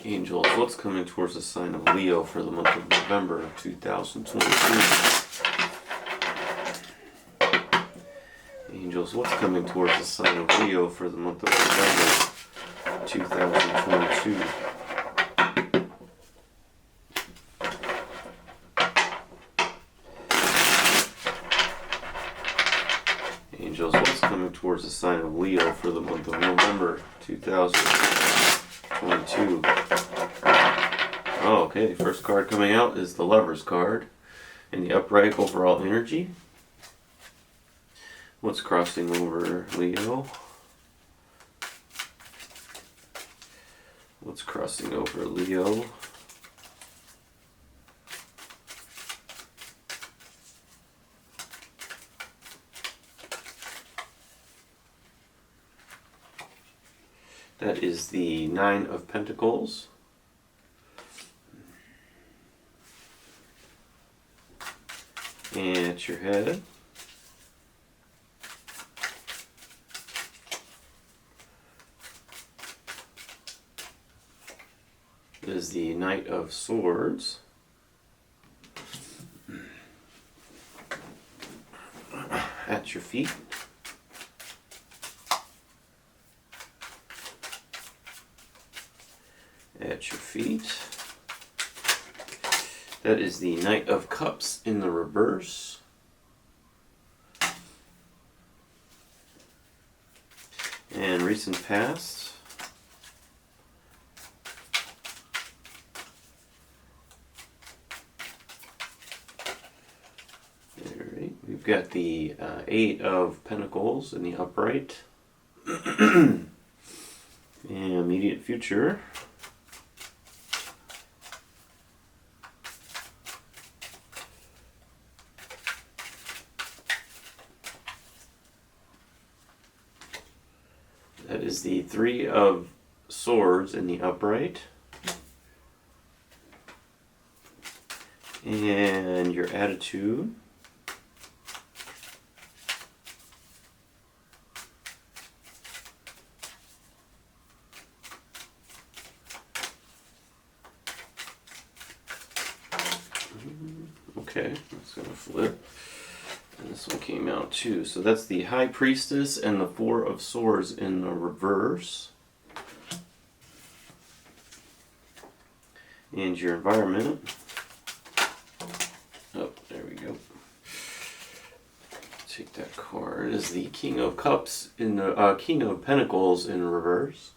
Angels, what's coming towards the sign of Leo for the month of November 2022? Angels, what's coming towards the sign of Leo for the month of November 2022? Angels, what's coming towards the sign of Leo for the month of November 2022? Oh, okay. First card coming out is the Lover's card in the upright overall energy. What's crossing over Leo? What's crossing over Leo? That is the Nine of Pentacles. And at your head. Is the Knight of Swords. At your feet. At your feet. That is the Knight of Cups in the reverse. And recent past. Alright, we've got the Eight of Pentacles in the upright. And immediate future. That is the Three of Swords in the upright. And your attitude. Okay, that's going to flip. And this one came out too. So that's the High Priestess and the Four of Swords in the reverse. And your environment. Oh, there we go. Take that card. It is the King of Cups in the King of Pentacles in reverse.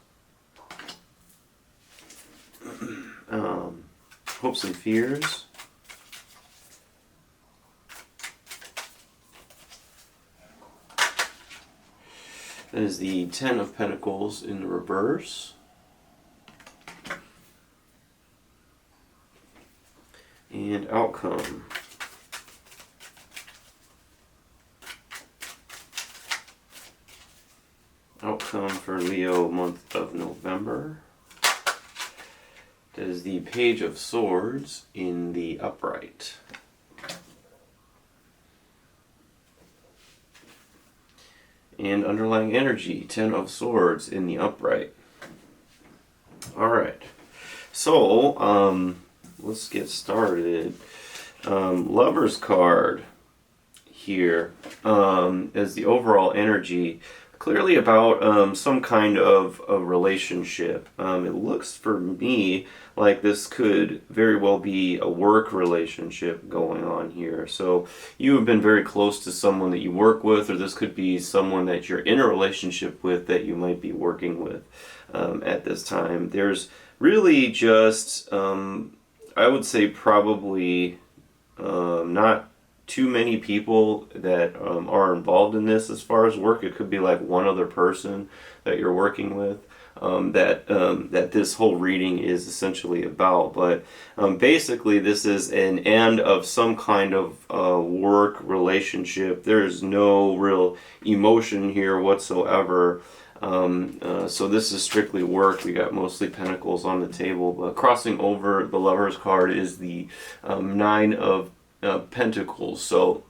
Hopes and fears. That is the Ten of Pentacles in the reverse. And outcome. Outcome for Leo month of November. That is the Page of Swords in the upright. And underlying energy, Ten of Swords in the upright. Alright, so let's get started. Lover's card here as the overall energy, clearly about some kind of a relationship. It looks for me like this could very well be a work relationship going on here. So you have been very close to someone that you work with, or this could be someone that you're in a relationship with that you might be working with at this time. There's really just, I would say probably not too many people that are involved in this as far as work. It could be like one other person that you're working with. That this whole reading is essentially about. But basically this is an end of some kind of work relationship. There's no real emotion here whatsoever. So this is strictly work. We got mostly pentacles on the table, but crossing over the Lover's card is the Nine of Pentacles. So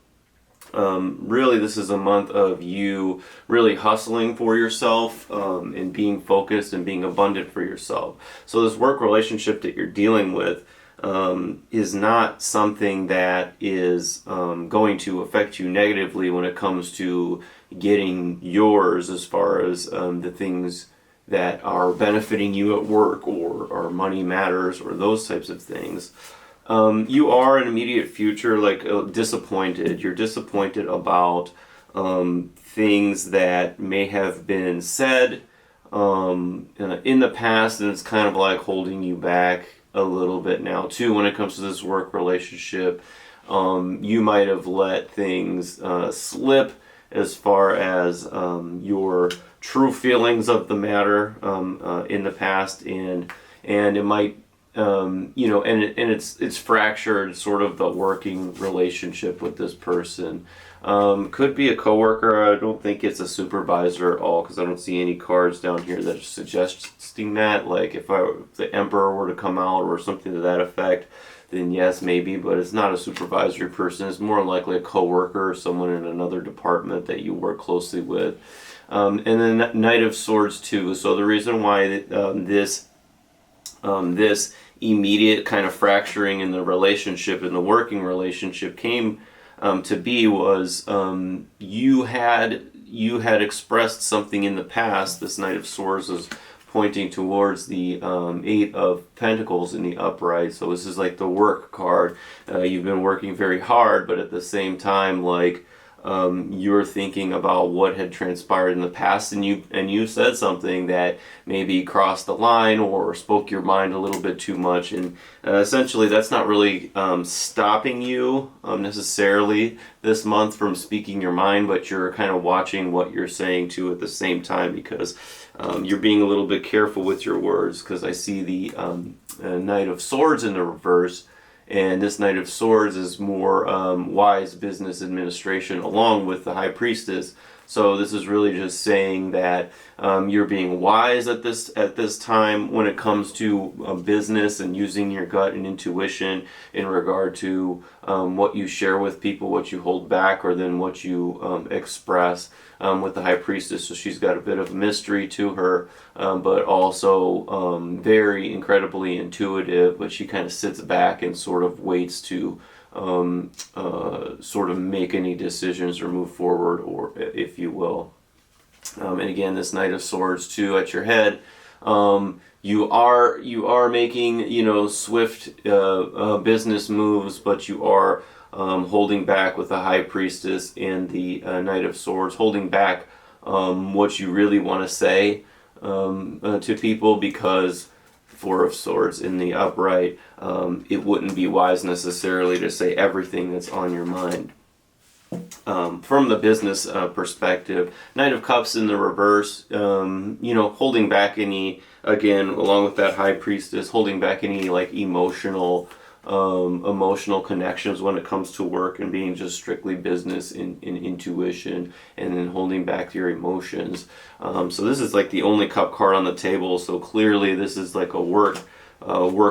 Really, this is a month of you really hustling for yourself, and being focused and being abundant for yourself. So this work relationship that you're dealing with is not something that is going to affect you negatively when it comes to getting yours, as far as the things that are benefiting you at work, or money matters, or those types of things. You are in immediate future like disappointed. You're disappointed about things that may have been said in the past, and it's kind of like holding you back a little bit now too when it comes to this work relationship. You might have let things slip as far as your true feelings of the matter in the past, and it might it's fractured sort of the working relationship with this person. Could be a coworker. I don't think it's a supervisor at all, because I don't see any cards down here that are suggesting that. Like if the Emperor were to come out or something to that effect, then yes, maybe, but it's not a supervisory person. It's more likely a coworker or someone in another department that you work closely with. And then Knight of Swords too. So the reason why this immediate kind of fracturing in the relationship, in the working relationship, came to be was you had expressed something in the past. This Knight of Swords is pointing towards the Eight of Pentacles in the upright. So this is like the work card. You've been working very hard, but at the same time, like you're thinking about what had transpired in the past, and you said something that maybe crossed the line or spoke your mind a little bit too much, and essentially that's not really stopping you necessarily this month from speaking your mind, but you're kind of watching what you're saying too at the same time, because you're being a little bit careful with your words, because I see the Knight of Swords in the reverse. And this Knight of Swords is more wise business administration, along with the High Priestess. So this is really just saying that you're being wise at this time when it comes to business, and using your gut and intuition in regard to what you share with people, what you hold back, or then what you express with the High Priestess. So she's got a bit of mystery to her, but also very incredibly intuitive, but she kind of sits back and sort of waits to sort of make any decisions or move forward, or if you will. And again, this Knight of Swords too at your head. You are making swift business moves, but you are holding back with the High Priestess and the Knight of Swords, holding back what you really want to say to people, because Four of Swords in the upright, it wouldn't be wise necessarily to say everything that's on your mind. From the business perspective, Knight of Cups in the reverse, holding back any, again, along with that High Priestess, holding back any like emotional connections when it comes to work, and being just strictly business in intuition, and then holding back your emotions. So this is like the only cup card on the table, so clearly this is like a work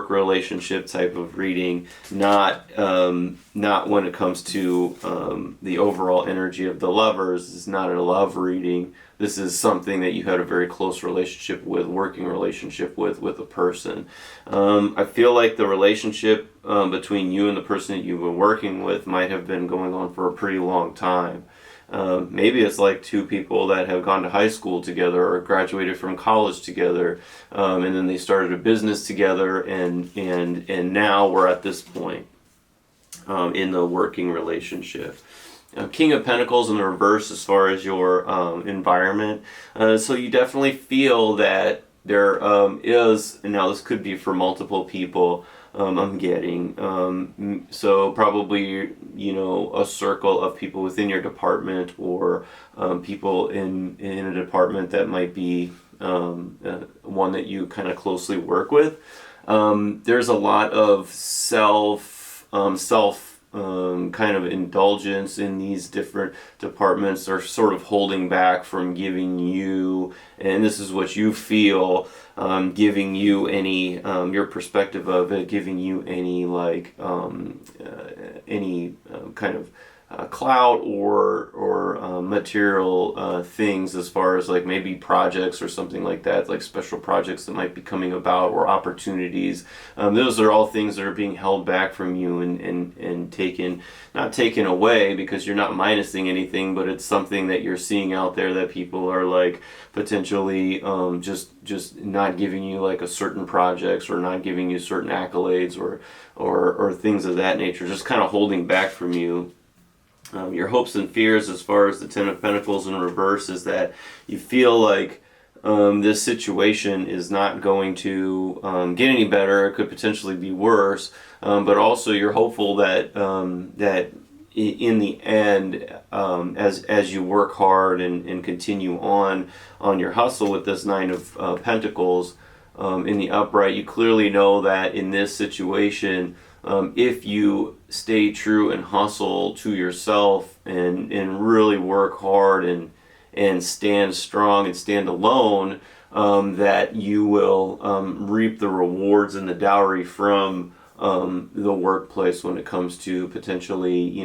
relationship type of reading, not when it comes to the overall energy of the Lovers. It's not a love reading. This is something that you had a very close relationship with, working relationship with a person. I feel like the relationship between you and the person that you've been working with might have been going on for a pretty long time. Maybe it's like two people that have gone to high school together or graduated from college together, and then they started a business together, and now we're at this point in the working relationship. King of Pentacles in the reverse as far as your environment. So you definitely feel that there is, and now this could be for multiple people, I'm getting. So probably, a circle of people within your department, or people in a department that might be one that you kind of closely work with. There's a lot of self kind of indulgence in these different departments, are sort of holding back from giving you, and this is what you feel, giving you any, your perspective of it, giving you any like, any kind of clout or material things, as far as like maybe projects or something like that, like special projects that might be coming about, or opportunities. Those are all things that are being held back from you and taken, not taken away, because you're not minusing anything, but it's something that you're seeing out there that people are like potentially just not giving you like a certain projects, or not giving you certain accolades, or things of that nature, just kind of holding back from you. Your hopes and fears, as far as the Ten of Pentacles in reverse, is that you feel like this situation is not going to get any better. It could potentially be worse, but also you're hopeful that in the end, as you work hard and continue on your hustle with this Nine of Pentacles in the upright, you clearly know that in this situation, if you stay true and hustle to yourself and really work hard and stand strong and stand alone, that you will reap the rewards and the dowry from the workplace when it comes to potentially,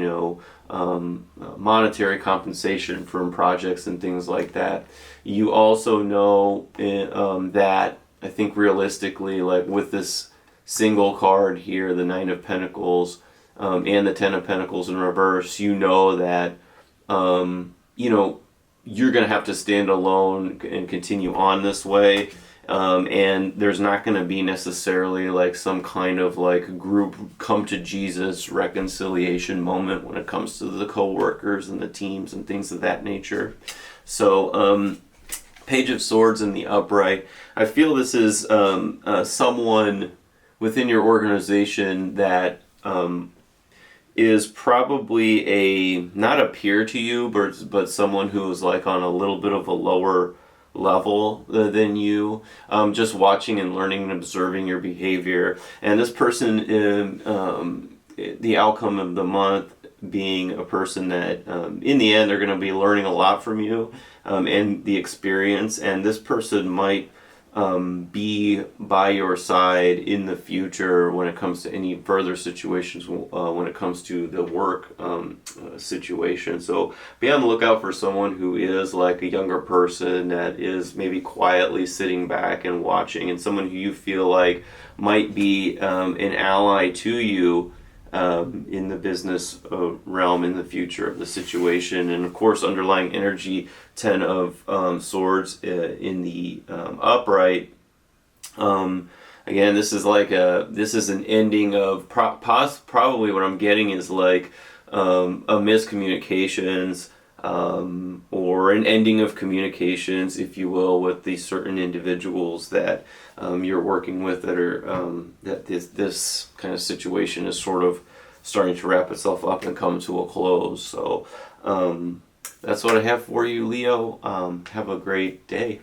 monetary compensation from projects and things like that. You also know that, I think realistically, like with this single card here, the Nine of Pentacles, and the Ten of Pentacles in reverse, you know that, you're going to have to stand alone and continue on this way. And there's not going to be necessarily like some kind of like group come to Jesus reconciliation moment when it comes to the co-workers and the teams and things of that nature. So, Page of Swords in the upright. I feel this is someone within your organization that is probably not a peer to you, but someone who is like on a little bit of a lower level than you, just watching and learning and observing your behavior. And this person, the outcome of the month being a person that in the end they're going to be learning a lot from you, and the experience, and this person might be by your side in the future when it comes to any further situations, when it comes to the work situation. So be on the lookout for someone who is like a younger person that is maybe quietly sitting back and watching, and someone who you feel like might be an ally to you in the business realm in the future of the situation. And of course, underlying energy, Ten of Swords in the upright. Again, this is an ending of probably what I'm getting is like a miscommunications, or an ending of communications, if you will, with these certain individuals that you're working with, that are that this kind of situation is sort of starting to wrap itself up and come to a close. So that's what I have for you, Leo. Have a great day.